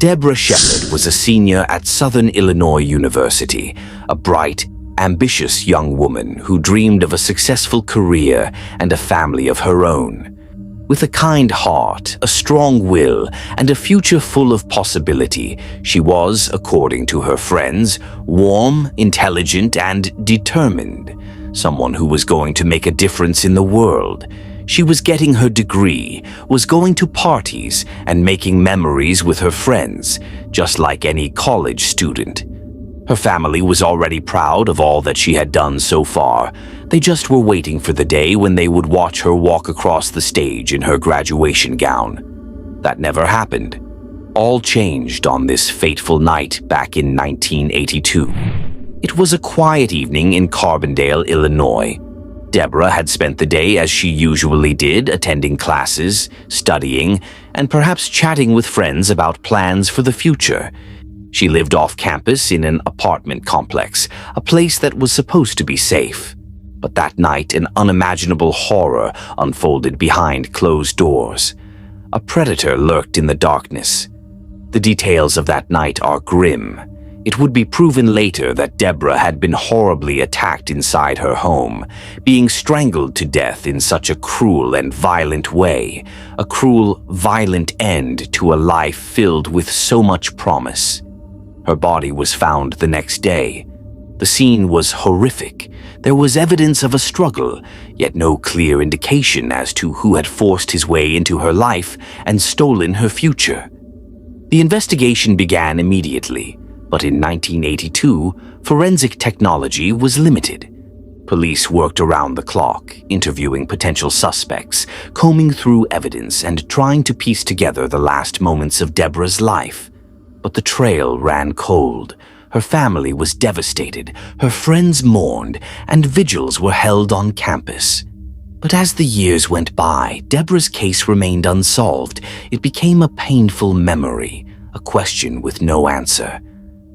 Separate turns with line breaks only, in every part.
Deborah Shepard was a senior at Southern Illinois University, a bright, ambitious young woman who dreamed of a successful career and a family of her own. With a kind heart, a strong will, and a future full of possibility, she was, according to her friends, warm, intelligent, and determined. Someone who was going to make a difference in the world. She was getting her degree, was going to parties, and making memories with her friends, just like any college student. Her family was already proud of all that she had done so far. They just were waiting for the day when they would watch her walk across the stage in her graduation gown. That never happened. All changed on this fateful night back in 1982. It was a quiet evening in Carbondale, Illinois. Deborah had spent the day as she usually did, attending classes, studying, and perhaps chatting with friends about plans for the future. She lived off campus in an apartment complex, a place that was supposed to be safe. But that night, an unimaginable horror unfolded behind closed doors. A predator lurked in the darkness. The details of that night are grim. It would be proven later that Deborah had been horribly attacked inside her home, being strangled to death in such a cruel and violent way, a cruel, violent end to a life filled with so much promise. Her body was found the next day. The scene was horrific. There was evidence of a struggle, yet no clear indication as to who had forced his way into her life and stolen her future. The investigation began immediately. But in 1982, forensic technology was limited. Police worked around the clock, interviewing potential suspects, combing through evidence, and trying to piece together the last moments of Deborah's life. But the trail ran cold. Her family was devastated, her friends mourned, and vigils were held on campus. But as the years went by, Deborah's case remained unsolved. It became a painful memory, a question with no answer.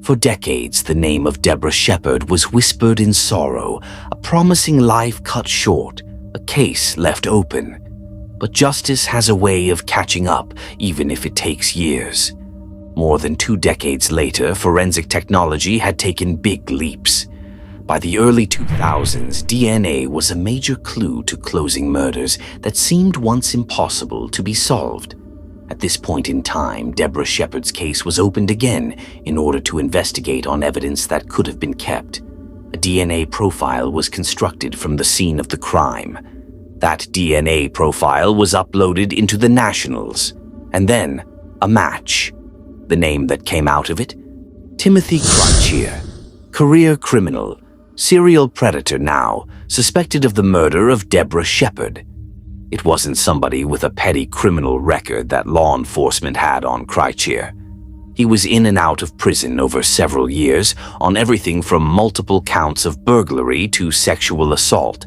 For decades, the name of Deborah Shepard was whispered in sorrow, a promising life cut short, a case left open. But justice has a way of catching up, even if it takes years. More than 2 decades later, forensic technology had taken big leaps. By the early 2000s, DNA was a major clue to closing murders that seemed once impossible to be solved. At this point in time, Deborah Shepard's case was opened again in order to investigate on evidence that could have been kept. A DNA profile was constructed from the scene of the crime. That DNA profile was uploaded into the Nationals. And then, a match. The name that came out of it? Timothy Crutchier, career criminal, serial predator now, suspected of the murder of Deborah Shepard. It wasn't somebody with a petty criminal record that law enforcement had on Crutchier. He was in and out of prison over several years on everything from multiple counts of burglary to sexual assault.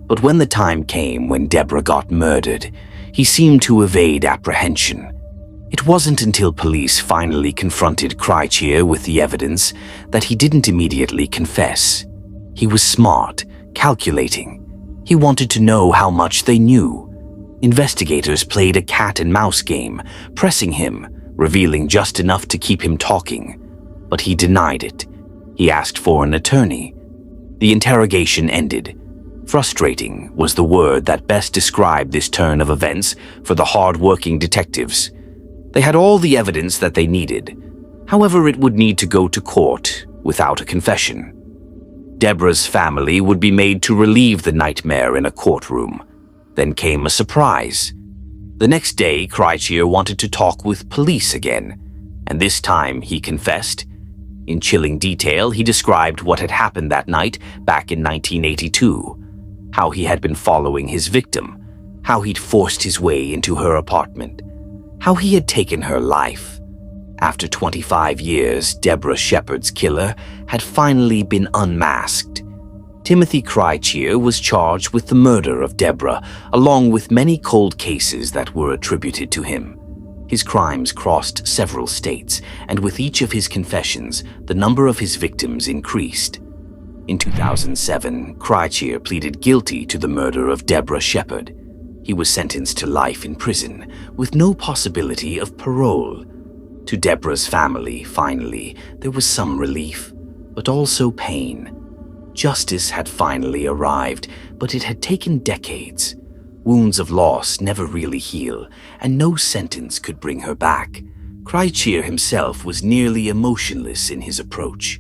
But when the time came when Deborah got murdered, he seemed to evade apprehension. It wasn't until police finally confronted Crutchier with the evidence that he didn't immediately confess. He was smart, calculating. He wanted to know how much they knew. Investigators played a cat-and-mouse game, pressing him, revealing just enough to keep him talking. But he denied it. He asked for an attorney. The interrogation ended. Frustrating was the word that best described this turn of events for the hard-working detectives. They had all the evidence that they needed. However, it would need to go to court without a confession. Deborah's family would be made to relieve the nightmare in a courtroom. Then came a surprise. The next day, Crutchier wanted to talk with police again, and this time he confessed. In chilling detail, he described what had happened that night back in 1982, how he had been following his victim, how he'd forced his way into her apartment, how he had taken her life. After 25 years, Deborah Shepard's killer had finally been unmasked. Timothy Crutchier was charged with the murder of Deborah, along with many cold cases that were attributed to him. His crimes crossed several states, and with each of his confessions, the number of his victims increased. In 2007, Crutchier pleaded guilty to the murder of Deborah Shepard. He was sentenced to life in prison, with no possibility of parole. To Deborah's family, finally, there was some relief, but also pain. Justice had finally arrived, but it had taken decades. Wounds of loss never really heal, and no sentence could bring her back. Krychir himself was nearly emotionless in his approach.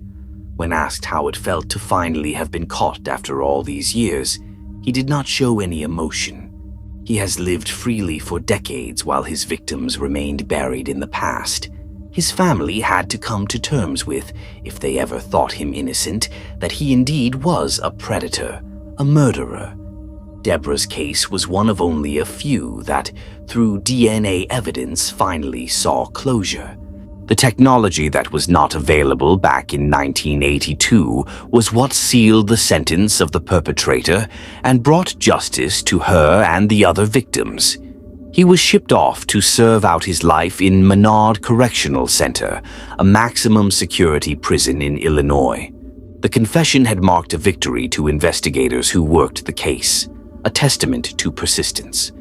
When asked how it felt to finally have been caught after all these years, he did not show any emotion. He has lived freely for decades while his victims remained buried in the past. His family had to come to terms with, if they ever thought him innocent, that he indeed was a predator, a murderer. Deborah's case was one of only a few that, through DNA evidence, finally saw closure. The technology that was not available back in 1982 was what sealed the sentence of the perpetrator and brought justice to her and the other victims. He was shipped off to serve out his life in Menard Correctional Center, a maximum security prison in Illinois. The confession had marked a victory to investigators who worked the case, a testament to persistence,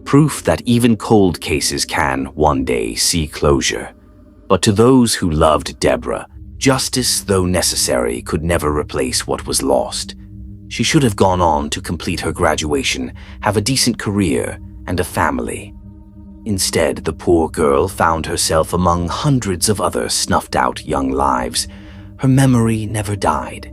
proof that even cold cases can, one day, see closure. But to those who loved Deborah, justice, though necessary, could never replace what was lost. She should have gone on to complete her graduation, have a decent career, and a family. Instead, the poor girl found herself among hundreds of other snuffed-out young lives. Her memory never died.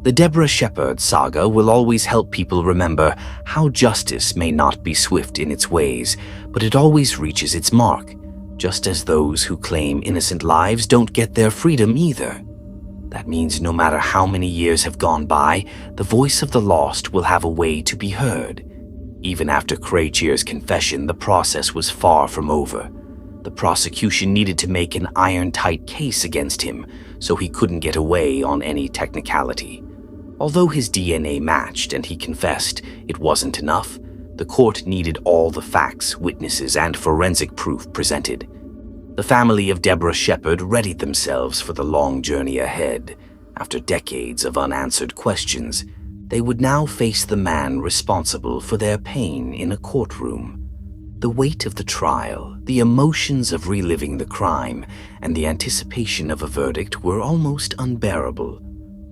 The Deborah Shepard saga will always help people remember how justice may not be swift in its ways, but it always reaches its mark, just as those who claim innocent lives don't get their freedom either. That means no matter how many years have gone by, the voice of the lost will have a way to be heard. Even after Krychir's confession, the process was far from over. The prosecution needed to make an iron-tight case against him, so he couldn't get away on any technicality. Although his DNA matched and he confessed, it wasn't enough. The court needed all the facts, witnesses, and forensic proof presented. The family of Deborah Shepard readied themselves for the long journey ahead. After decades of unanswered questions, they would now face the man responsible for their pain in a courtroom. The weight of the trial, the emotions of reliving the crime, and the anticipation of a verdict were almost unbearable.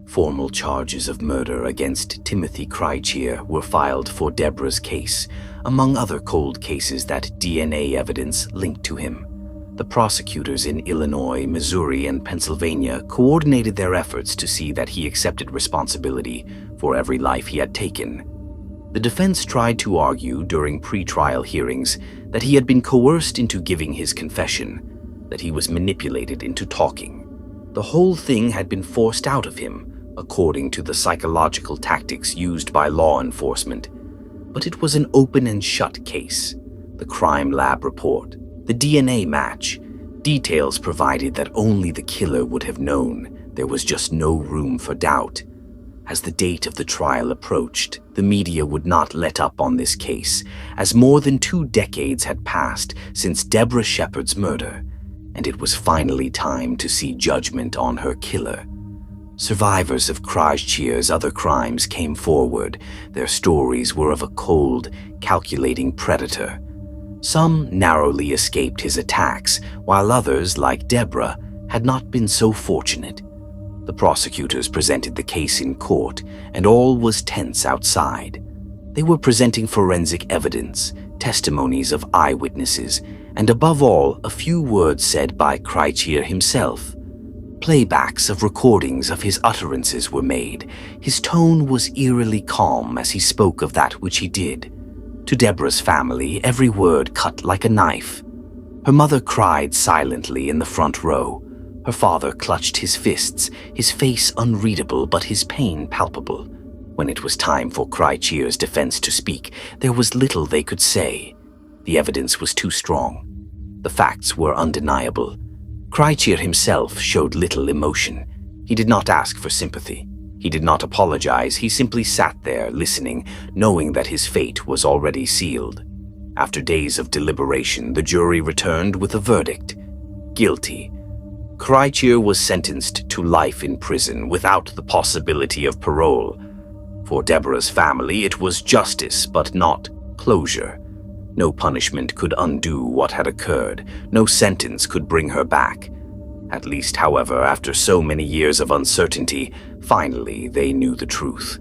Formal charges of murder against Timothy Krychir were filed for Deborah's case, among other cold cases that DNA evidence linked to him. The prosecutors in Illinois, Missouri, and Pennsylvania coordinated their efforts to see that he accepted responsibility for every life he had taken. The defense tried to argue during pre-trial hearings that he had been coerced into giving his confession, that he was manipulated into talking. The whole thing had been forced out of him, according to the psychological tactics used by law enforcement. But it was an open and shut case. The crime lab report, the DNA match, details provided that only the killer would have known. There was just no room for doubt. As the date of the trial approached, the media would not let up on this case, as more than 2 decades had passed since Deborah Shepard's murder, and it was finally time to see judgment on her killer. Survivors of Krychir's other crimes came forward. Their stories were of a cold, calculating predator. Some narrowly escaped his attacks, while others, like Deborah, had not been so fortunate. The prosecutors presented the case in court, and all was tense outside. They were presenting forensic evidence, testimonies of eyewitnesses, and above all, a few words said by Krychir himself. Playbacks of recordings of his utterances were made. His tone was eerily calm as he spoke of that which he did. To Deborah's family, every word cut like a knife. Her mother cried silently in the front row. Her father clutched his fists, his face unreadable but his pain palpable. When it was time for Krychir's defense to speak, there was little they could say. The evidence was too strong. The facts were undeniable. Krychir himself showed little emotion. He did not ask for sympathy. He did not apologize. He simply sat there, listening, knowing that his fate was already sealed. After days of deliberation, the jury returned with a verdict: guilty. Krychir was sentenced to life in prison without the possibility of parole. For Deborah's family, it was justice, but not closure. No punishment could undo what had occurred. No sentence could bring her back. At least, however, after so many years of uncertainty, finally they knew the truth.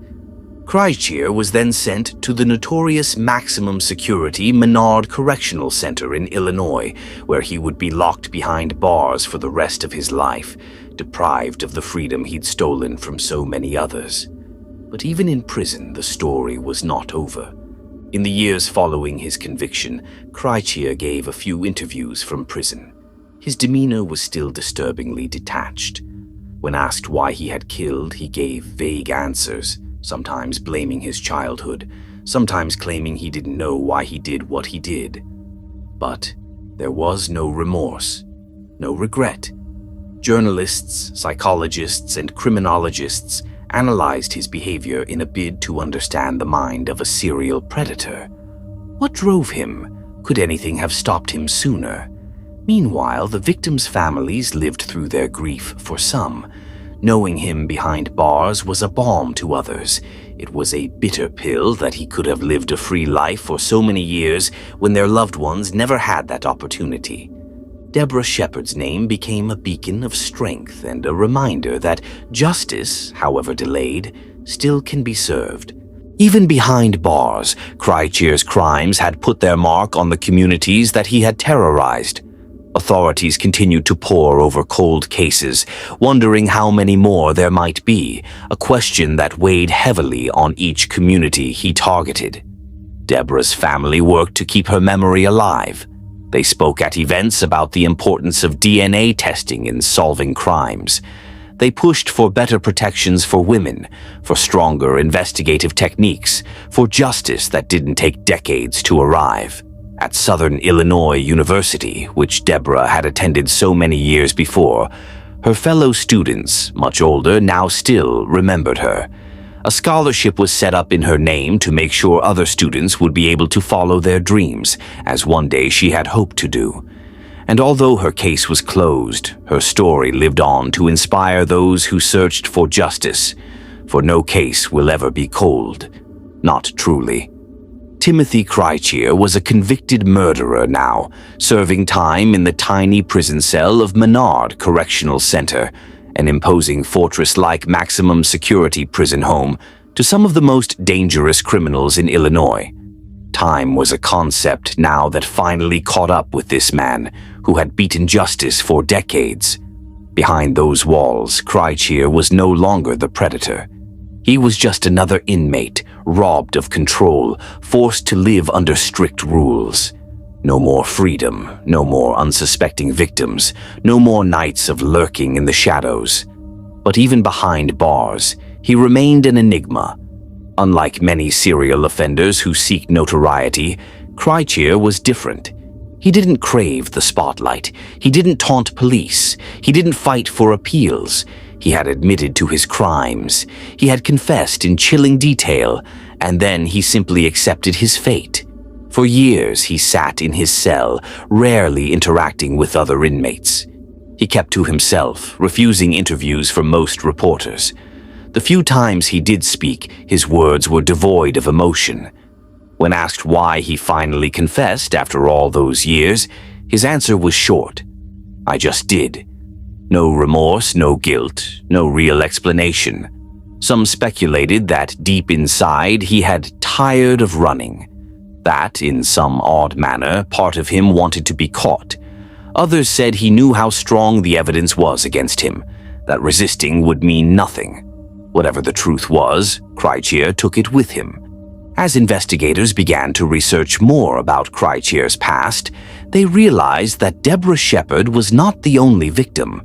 Krychir was then sent to the notorious maximum security Menard Correctional Center in Illinois, where he would be locked behind bars for the rest of his life, deprived of the freedom he'd stolen from so many others. But even in prison, the story was not over. In the years following his conviction, Krychir gave a few interviews from prison. His demeanor was still disturbingly detached. When asked why he had killed, he gave vague answers, sometimes blaming his childhood, sometimes claiming he didn't know why he did what he did. But there was no remorse, no regret. Journalists, psychologists, and criminologists analyzed his behavior in a bid to understand the mind of a serial predator. What drove him? Could anything have stopped him sooner? Meanwhile, the victims' families lived through their grief for some. Knowing him behind bars was a balm to others. It was a bitter pill that he could have lived a free life for so many years when their loved ones never had that opportunity. Deborah Shepard's name became a beacon of strength and a reminder that justice, however delayed, still can be served. Even behind bars, Krychir's crimes had put their mark on the communities that he had terrorized. Authorities continued to pore over cold cases, wondering how many more there might be, a question that weighed heavily on each community he targeted. Deborah's family worked to keep her memory alive. They spoke at events about the importance of DNA testing in solving crimes. They pushed for better protections for women, for stronger investigative techniques, for justice that didn't take decades to arrive. At Southern Illinois University, which Deborah had attended so many years before, her fellow students, much older, now still remembered her. A scholarship was set up in her name to make sure other students would be able to follow their dreams, as one day she had hoped to do. And although her case was closed, her story lived on to inspire those who searched for justice, for no case will ever be cold. Not truly. Timothy Krychir was a convicted murderer now, serving time in the tiny prison cell of Menard Correctional Center, an imposing fortress-like maximum security prison home to some of the most dangerous criminals in Illinois. Time was a concept now that finally caught up with this man who had beaten justice for decades. Behind those walls, Krychir was no longer the predator. He was just another inmate, robbed of control, forced to live under strict rules. No more freedom, no more unsuspecting victims, no more nights of lurking in the shadows. But even behind bars, he remained an enigma. Unlike many serial offenders who seek notoriety, Krychir was different. He didn't crave the spotlight. He didn't taunt police. He didn't fight for appeals. He had admitted to his crimes. He had confessed in chilling detail, and then he simply accepted his fate. For years, he sat in his cell, rarely interacting with other inmates. He kept to himself, refusing interviews from most reporters. The few times he did speak, his words were devoid of emotion. When asked why he finally confessed after all those years, his answer was short. "I just did." No remorse, no guilt, no real explanation. Some speculated that deep inside he had tired of running. That, in some odd manner, part of him wanted to be caught. Others said he knew how strong the evidence was against him, that resisting would mean nothing. Whatever the truth was, Krychir took it with him. As investigators began to research more about Krychir's past, they realized that Deborah Shepard was not the only victim.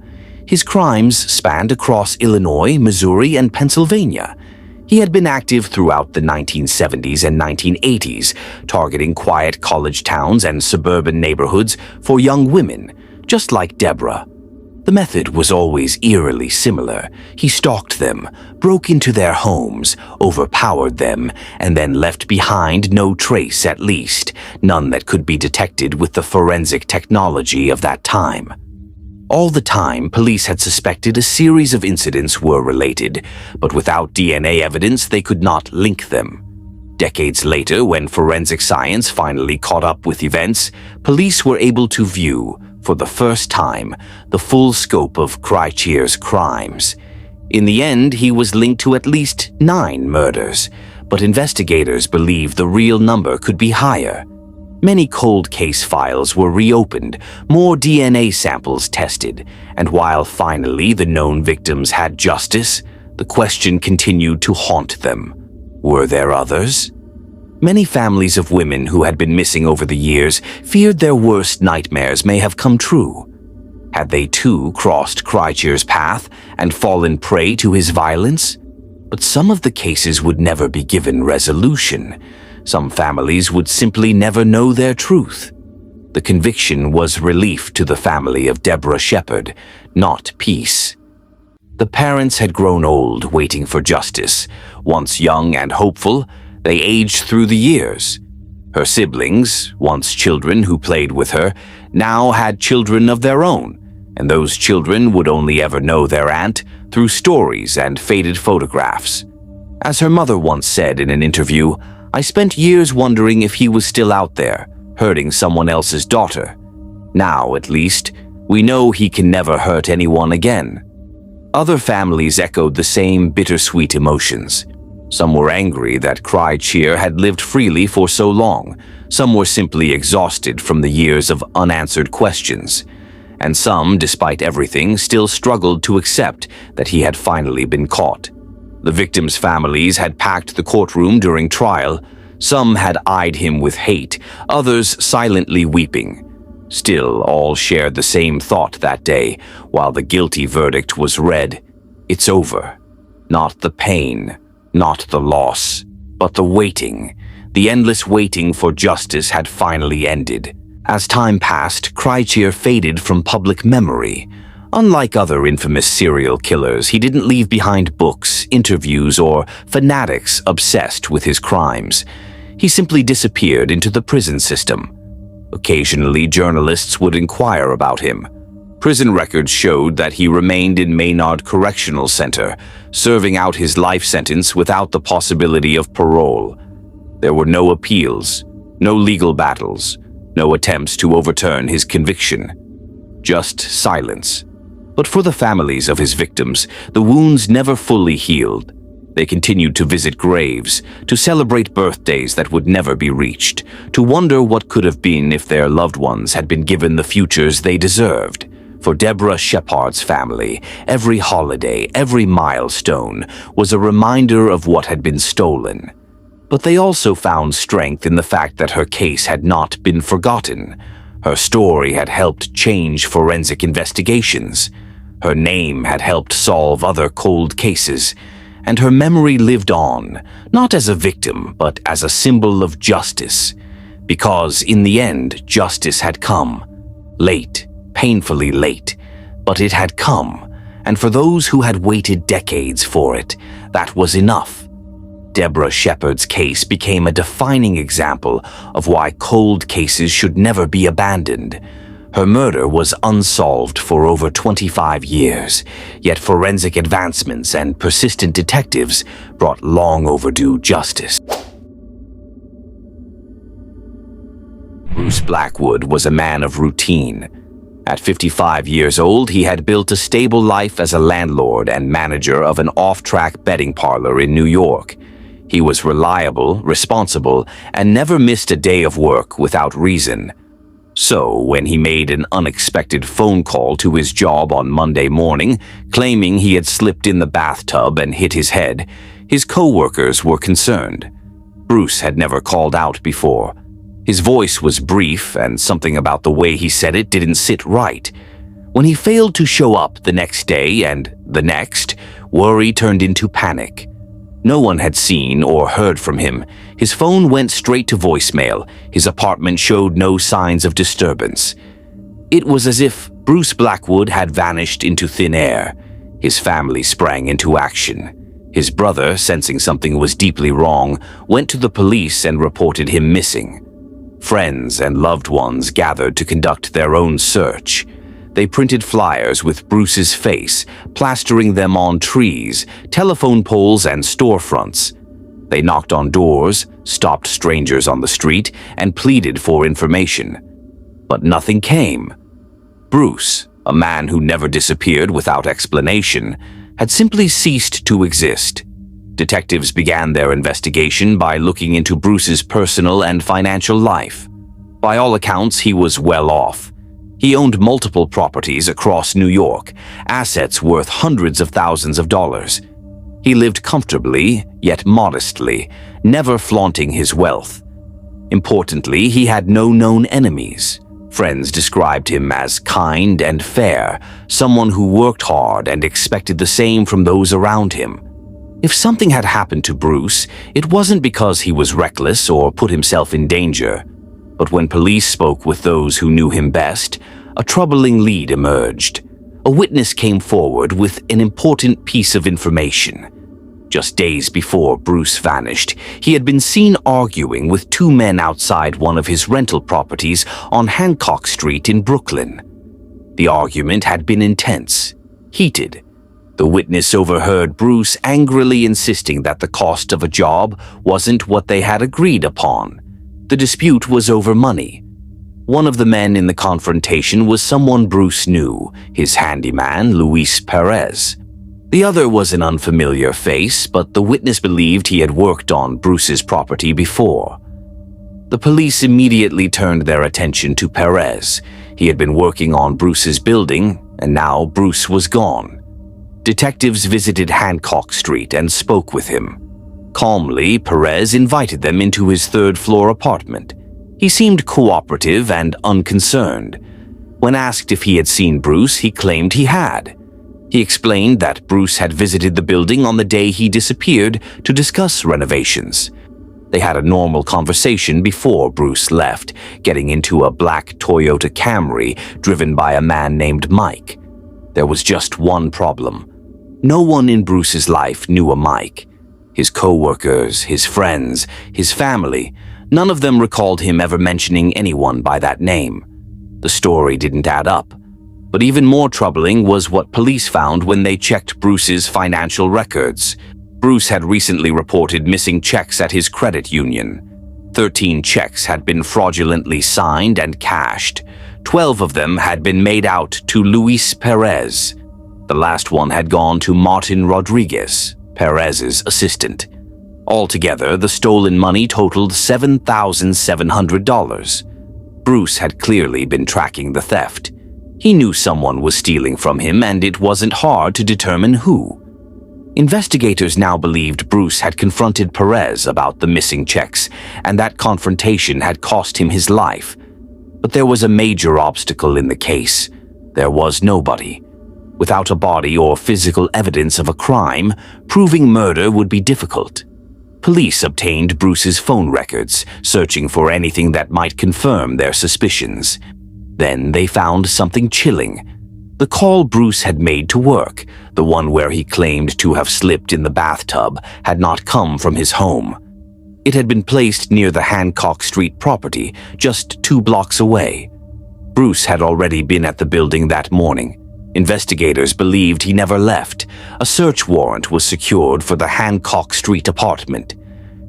His crimes spanned across Illinois, Missouri, and Pennsylvania. He had been active throughout the 1970s and 1980s, targeting quiet college towns and suburban neighborhoods for young women, just like Deborah. The method was always eerily similar. He stalked them, broke into their homes, overpowered them, and then left behind no trace, at least, none that could be detected with the forensic technology of that time. All the time, police had suspected a series of incidents were related, but without DNA evidence, they could not link them. Decades later, when forensic science finally caught up with events, police were able to view, for the first time, the full scope of Crycheer's crimes. In the end, he was linked to at least 9 murders, but investigators believe the real number could be higher. Many cold case files were reopened, more DNA samples tested, and while finally the known victims had justice, the question continued to haunt them. Were there others? Many families of women who had been missing over the years feared their worst nightmares may have come true. Had they too crossed Crycheer's path and fallen prey to his violence? But some of the cases would never be given resolution. Some families would simply never know their truth. The conviction was relief to the family of Deborah Shepherd, not peace. The parents had grown old waiting for justice. Once young and hopeful, they aged through the years. Her siblings, once children who played with her, now had children of their own, and those children would only ever know their aunt through stories and faded photographs. As her mother once said in an interview, "I spent years wondering if he was still out there, hurting someone else's daughter. Now, at least, we know he can never hurt anyone again." Other families echoed the same bittersweet emotions. Some were angry that Crycheer had lived freely for so long. Some were simply exhausted from the years of unanswered questions. And some, despite everything, still struggled to accept that he had finally been caught. The victims' families had packed the courtroom during trial. Some had eyed him with hate, others silently weeping. Still, all shared the same thought that day, while the guilty verdict was read. It's over. Not the pain, not the loss, but the waiting. The endless waiting for justice had finally ended. As time passed, Crycheer faded from public memory. Unlike other infamous serial killers, he didn't leave behind books, interviews, or fanatics obsessed with his crimes. He simply disappeared into the prison system. Occasionally, journalists would inquire about him. Prison records showed that he remained in Maynard Correctional Center, serving out his life sentence without the possibility of parole. There were no appeals, no legal battles, no attempts to overturn his conviction. Just silence. But for the families of his victims, the wounds never fully healed. They continued to visit graves, to celebrate birthdays that would never be reached, to wonder what could have been if their loved ones had been given the futures they deserved. For Deborah Shepherd's family, every holiday, every milestone was a reminder of what had been stolen. But they also found strength in the fact that her case had not been forgotten. Her story had helped change forensic investigations. Her name had helped solve other cold cases. And her memory lived on, not as a victim, but as a symbol of justice. Because in the end, justice had come. Late, painfully late, but it had come. And for those who had waited decades for it, that was enough. Deborah Shepherd's case became a defining example of why cold cases should never be abandoned. Her murder was unsolved for over 25 years, yet forensic advancements and persistent detectives brought long overdue justice. Bruce Blackwood was a man of routine. At 55 years old, he had built a stable life as a landlord and manager of an off-track betting parlor in New York. He was reliable, responsible, and never missed a day of work without reason. So, when he made an unexpected phone call to his job on Monday morning, claiming he had slipped in the bathtub and hit his head, his co-workers were concerned. Bruce had never called out before. His voice was brief, and something about the way he said it didn't sit right. When he failed to show up the next day and the next, worry turned into panic. No one had seen or heard from him. His phone went straight to voicemail. His apartment showed no signs of disturbance. It was as if Bruce Blackwood had vanished into thin air. His family sprang into action. His brother, sensing something was deeply wrong, went to the police and reported him missing. Friends and loved ones gathered to conduct their own search. They printed flyers with Bruce's face, plastering them on trees, telephone poles, and storefronts. They knocked on doors, stopped strangers on the street, and pleaded for information. But nothing came. Bruce, a man who never disappeared without explanation, had simply ceased to exist. Detectives began their investigation by looking into Bruce's personal and financial life. By all accounts, he was well off. He owned multiple properties across New York, assets worth hundreds of thousands of dollars. He lived comfortably, yet modestly, never flaunting his wealth. Importantly, he had no known enemies. Friends described him as kind and fair, someone who worked hard and expected the same from those around him. If something had happened to Bruce, it wasn't because he was reckless or put himself in danger. But when police spoke with those who knew him best, a troubling lead emerged. A witness came forward with an important piece of information. Just days before Bruce vanished, he had been seen arguing with two men outside one of his rental properties on Hancock Street in Brooklyn. The argument had been intense, heated. The witness overheard Bruce angrily insisting that the cost of a job wasn't what they had agreed upon. The dispute was over money. One of the men in the confrontation was someone Bruce knew, his handyman, Luis Perez. The other was an unfamiliar face, but the witness believed he had worked on Bruce's property before. The police immediately turned their attention to Perez. He had been working on Bruce's building, and now Bruce was gone. Detectives visited Hancock Street and spoke with him. Calmly, Perez invited them into his third-floor apartment. He seemed cooperative and unconcerned. When asked if he had seen Bruce, he claimed he had. He explained that Bruce had visited the building on the day he disappeared to discuss renovations. They had a normal conversation before Bruce left, getting into a black Toyota Camry driven by a man named Mike. There was just one problem. No one in Bruce's life knew a Mike. His co-workers, his friends, his family, none of them recalled him ever mentioning anyone by that name. The story didn't add up. But even more troubling was what police found when they checked Bruce's financial records. Bruce had recently reported missing checks at his credit union. 13 checks had been fraudulently signed and cashed. 12 of them had been made out to Luis Perez. The last one had gone to Martin Rodriguez, Perez's assistant. Altogether, the stolen money totaled $7,700. Bruce had clearly been tracking the theft. He knew someone was stealing from him, and it wasn't hard to determine who. Investigators now believed Bruce had confronted Perez about the missing checks, and that confrontation had cost him his life. But there was a major obstacle in the case. There was nobody. Without a body or physical evidence of a crime, proving murder would be difficult. Police obtained Bruce's phone records, searching for anything that might confirm their suspicions. Then they found something chilling. The call Bruce had made to work, the one where he claimed to have slipped in the bathtub, had not come from his home. It had been placed near the Hancock Street property, just 2 blocks away. Bruce had already been at the building that morning. Investigators believed he never left. A search warrant was secured for the Hancock Street apartment.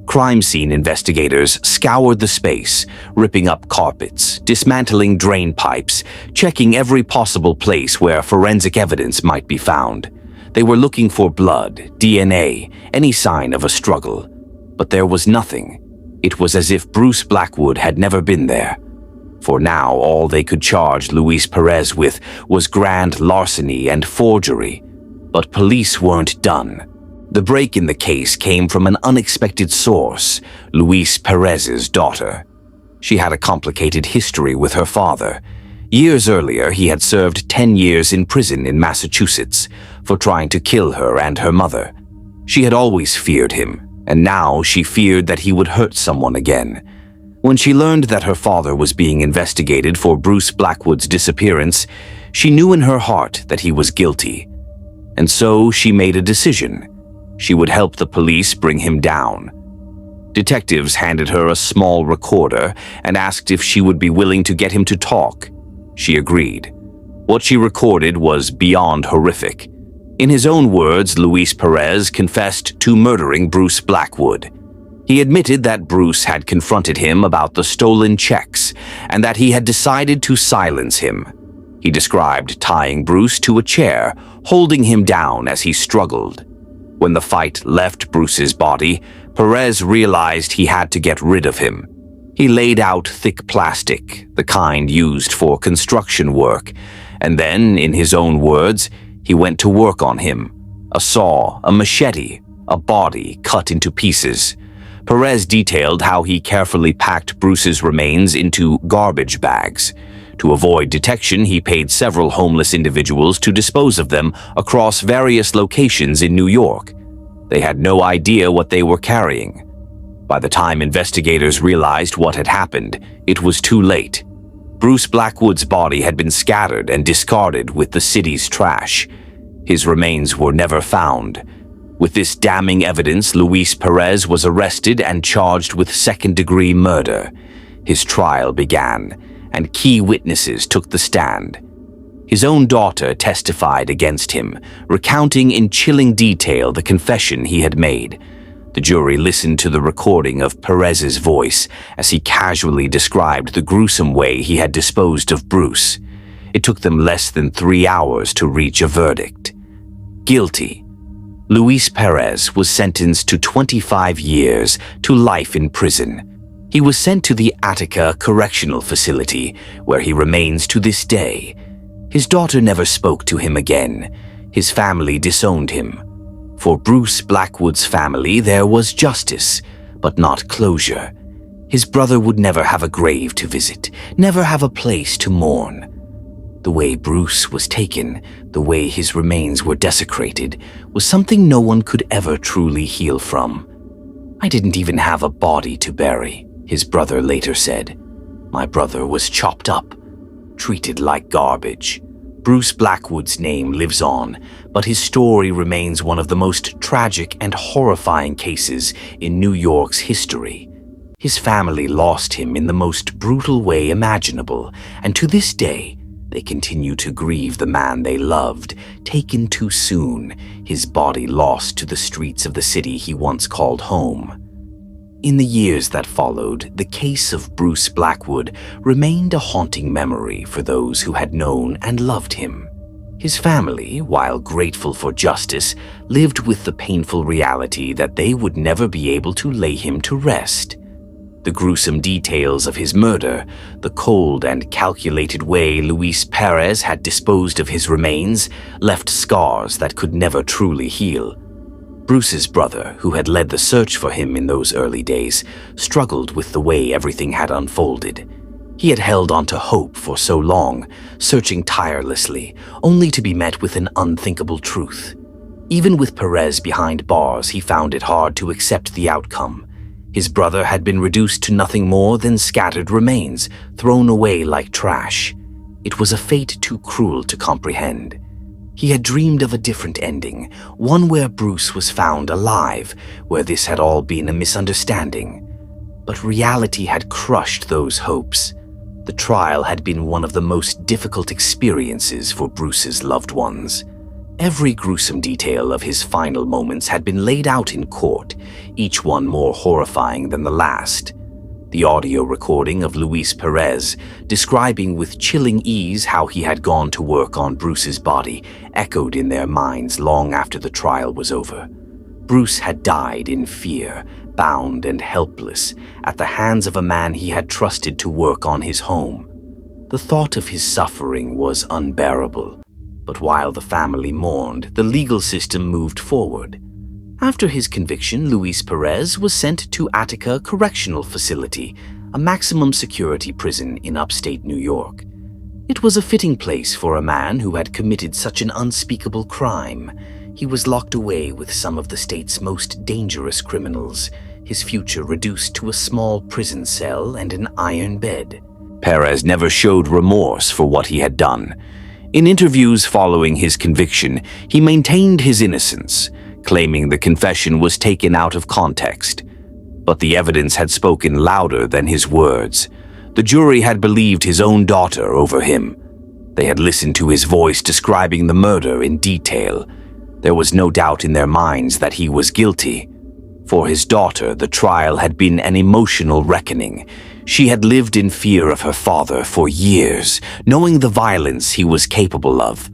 Crime scene investigators scoured the space, ripping up carpets, dismantling drain pipes, checking every possible place where forensic evidence might be found. They were looking for blood, DNA, any sign of a struggle. But there was nothing. It was as if Bruce Blackwood had never been there. For now, all they could charge Luis Perez with was grand larceny and forgery. But police weren't done. The break in the case came from an unexpected source, Luis Perez's daughter. She had a complicated history with her father. Years earlier, he had served 10 years in prison in Massachusetts for trying to kill her and her mother. She had always feared him, and now she feared that he would hurt someone again. When she learned that her father was being investigated for Bruce Blackwood's disappearance, she knew in her heart that he was guilty. And so she made a decision. She would help the police bring him down. Detectives handed her a small recorder and asked if she would be willing to get him to talk. She agreed. What she recorded was beyond horrific. In his own words, Luis Perez confessed to murdering Bruce Blackwood. He admitted that Bruce had confronted him about the stolen checks and that he had decided to silence him. He described tying Bruce to a chair, holding him down as he struggled. When the fight left Bruce's body, Perez realized he had to get rid of him. He laid out thick plastic, the kind used for construction work, and then, in his own words, he went to work on him. A saw, a machete, a body cut into pieces. Perez detailed how he carefully packed Bruce's remains into garbage bags. To avoid detection, he paid several homeless individuals to dispose of them across various locations in New York. They had no idea what they were carrying. By the time investigators realized what had happened, it was too late. Bruce Blackwood's body had been scattered and discarded with the city's trash. His remains were never found. With this damning evidence, Luis Perez was arrested and charged with second-degree murder. His trial began, and key witnesses took the stand. His own daughter testified against him, recounting in chilling detail the confession he had made. The jury listened to the recording of Perez's voice as he casually described the gruesome way he had disposed of Bruce. It took them less than 3 hours to reach a verdict. Guilty. Luis Perez was sentenced to 25 years to life in prison. He was sent to the Attica Correctional Facility, where he remains to this day. His daughter never spoke to him again. His family disowned him. For Bruce Blackwood's family, there was justice, but not closure. His brother would never have a grave to visit, never have a place to mourn. The way Bruce was taken, the way his remains were desecrated, was something no one could ever truly heal from. "I didn't even have a body to bury," his brother later said. "My brother was chopped up, treated like garbage." Bruce Blackwood's name lives on, but his story remains one of the most tragic and horrifying cases in New York's history. His family lost him in the most brutal way imaginable, and to this day, they continue to grieve the man they loved, taken too soon, his body lost to the streets of the city he once called home. In the years that followed, the case of Bruce Blackwood remained a haunting memory for those who had known and loved him. His family, while grateful for justice, lived with the painful reality that they would never be able to lay him to rest. The gruesome details of his murder, the cold and calculated way Luis Perez had disposed of his remains, left scars that could never truly heal. Bruce's brother, who had led the search for him in those early days, struggled with the way everything had unfolded. He had held on to hope for so long, searching tirelessly, only to be met with an unthinkable truth. Even with Perez behind bars, he found it hard to accept the outcome. His brother had been reduced to nothing more than scattered remains, thrown away like trash. It was a fate too cruel to comprehend. He had dreamed of a different ending, one where Bruce was found alive, where this had all been a misunderstanding. But reality had crushed those hopes. The trial had been one of the most difficult experiences for Bruce's loved ones. Every gruesome detail of his final moments had been laid out in court, each one more horrifying than the last. The audio recording of Luis Perez, describing with chilling ease how he had gone to work on Bruce's body, echoed in their minds long after the trial was over. Bruce had died in fear, bound and helpless, at the hands of a man he had trusted to work on his home. The thought of his suffering was unbearable. But while the family mourned, the legal system moved forward. After his conviction, Luis Perez was sent to Attica Correctional Facility, a maximum security prison in upstate New York. It was a fitting place for a man who had committed such an unspeakable crime. He was locked away with some of the state's most dangerous criminals, his future reduced to a small prison cell and an iron bed. Perez never showed remorse for what he had done. In interviews following his conviction, he maintained his innocence, claiming the confession was taken out of context. But the evidence had spoken louder than his words. The jury had believed his own daughter over him. They had listened to his voice describing the murder in detail. There was no doubt in their minds that he was guilty. For his daughter, the trial had been an emotional reckoning. She had lived in fear of her father for years, knowing the violence he was capable of.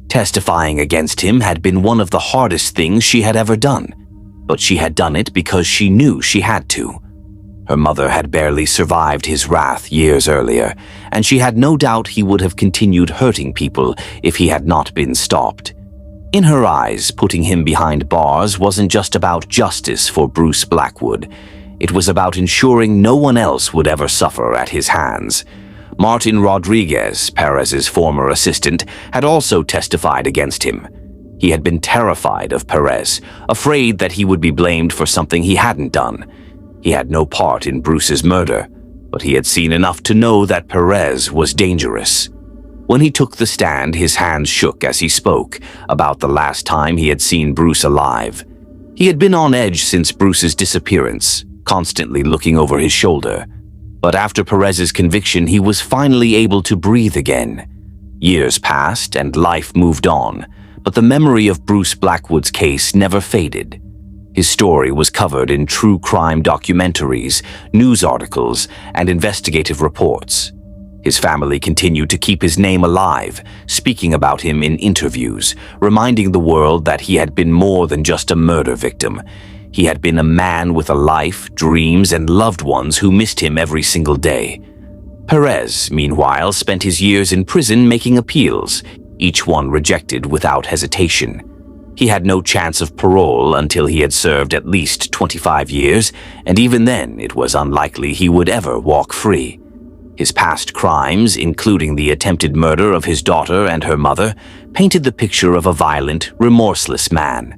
Testifying against him had been one of the hardest things she had ever done, but she had done it because she knew she had to. Her mother had barely survived his wrath years earlier, and she had no doubt he would have continued hurting people if he had not been stopped. In her eyes, putting him behind bars wasn't just about justice for Bruce Blackwood. It was about ensuring no one else would ever suffer at his hands. Martin Rodriguez, Perez's former assistant, had also testified against him. He had been terrified of Perez, afraid that he would be blamed for something he hadn't done. He had no part in Bruce's murder, but he had seen enough to know that Perez was dangerous. When he took the stand, his hands shook as he spoke about the last time he had seen Bruce alive. He had been on edge since Bruce's disappearance, constantly looking over his shoulder. But after Perez's conviction, he was finally able to breathe again. Years passed and life moved on, but the memory of Bruce Blackwood's case never faded. His story was covered in true crime documentaries, news articles, and investigative reports. His family continued to keep his name alive, speaking about him in interviews, reminding the world that he had been more than just a murder victim. He had been a man with a life, dreams, and loved ones who missed him every single day. Perez, meanwhile, spent his years in prison making appeals, each one rejected without hesitation. He had no chance of parole until he had served at least 25 years, and even then it was unlikely he would ever walk free. His past crimes, including the attempted murder of his daughter and her mother, painted the picture of a violent, remorseless man.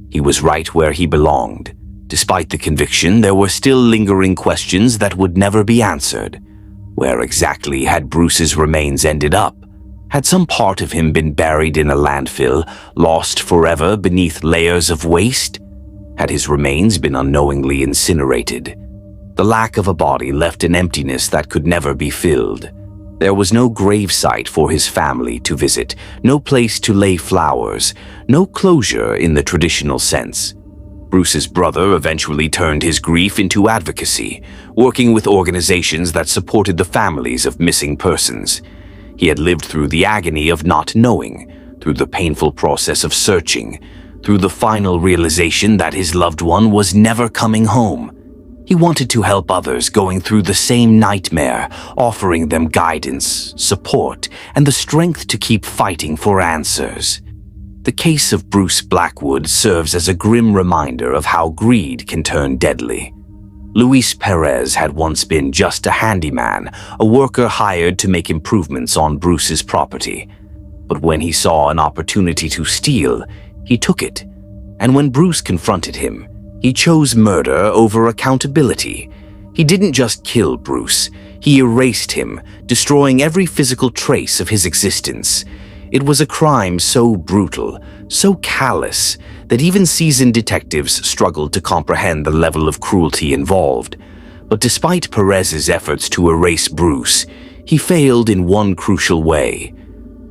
He was right where he belonged. Despite the conviction, there were still lingering questions that would never be answered. Where exactly had Bruce's remains ended up? Had some part of him been buried in a landfill, lost forever beneath layers of waste? Had his remains been unknowingly incinerated? The lack of a body left an emptiness that could never be filled. There was no gravesite for his family to visit, no place to lay flowers, no closure in the traditional sense. Bruce's brother eventually turned his grief into advocacy, working with organizations that supported the families of missing persons. He had lived through the agony of not knowing, through the painful process of searching, through the final realization that his loved one was never coming home. He wanted to help others going through the same nightmare, offering them guidance, support, and the strength to keep fighting for answers. The case of Bruce Blackwood serves as a grim reminder of how greed can turn deadly. Luis Perez had once been just a handyman, a worker hired to make improvements on Bruce's property. But when he saw an opportunity to steal, he took it. And when Bruce confronted him, he chose murder over accountability. He didn't just kill Bruce, he erased him, destroying every physical trace of his existence. It was a crime so brutal, so callous, that even seasoned detectives struggled to comprehend the level of cruelty involved. But despite Perez's efforts to erase Bruce, he failed in one crucial way.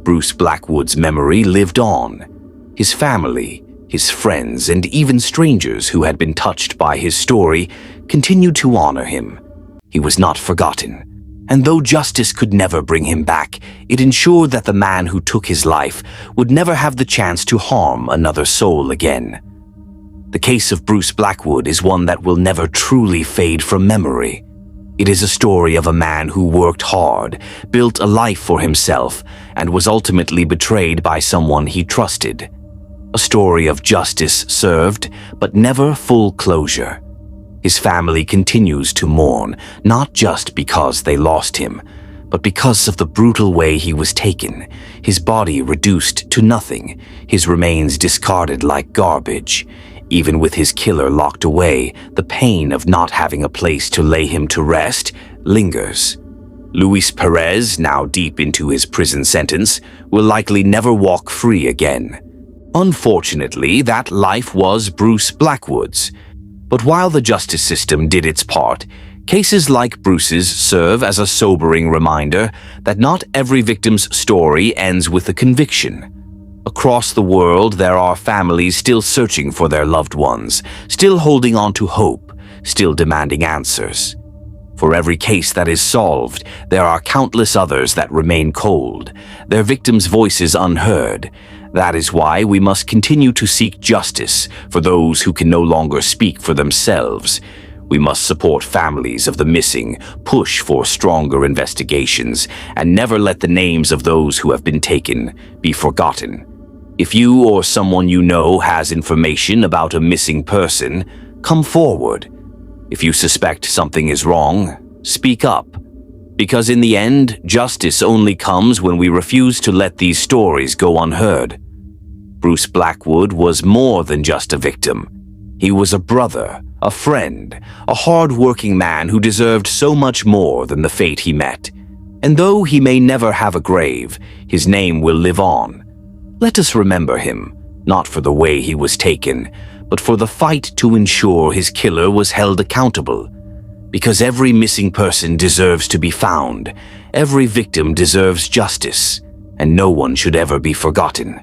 Bruce Blackwood's memory lived on. His family, his friends, and even strangers who had been touched by his story continued to honor him. He was not forgotten. And though justice could never bring him back, it ensured that the man who took his life would never have the chance to harm another soul again. The case of Bruce Blackwood is one that will never truly fade from memory. It is a story of a man who worked hard, built a life for himself, and was ultimately betrayed by someone he trusted. A story of justice served, but never full closure. His family continues to mourn, not just because they lost him, but because of the brutal way he was taken, his body reduced to nothing, his remains discarded like garbage. Even with his killer locked away, the pain of not having a place to lay him to rest lingers. Luis Perez, now deep into his prison sentence, will likely never walk free again. Unfortunately, that life was Bruce Blackwood's. But while the justice system did its part, cases like Bruce's serve as a sobering reminder that not every victim's story ends with a conviction. Across the world, there are families still searching for their loved ones, still holding on to hope, still demanding answers. For every case that is solved, there are countless others that remain cold, their victims' voices unheard. That is why we must continue to seek justice for those who can no longer speak for themselves. We must support families of the missing, push for stronger investigations, and never let the names of those who have been taken be forgotten. If you or someone you know has information about a missing person, come forward. If you suspect something is wrong, speak up. Because in the end, justice only comes when we refuse to let these stories go unheard. Bruce Blackwood was more than just a victim. He was a brother, a friend, a hard-working man who deserved so much more than the fate he met. And though he may never have a grave, his name will live on. Let us remember him, not for the way he was taken, but for the fight to ensure his killer was held accountable. Because every missing person deserves to be found, every victim deserves justice, and no one should ever be forgotten.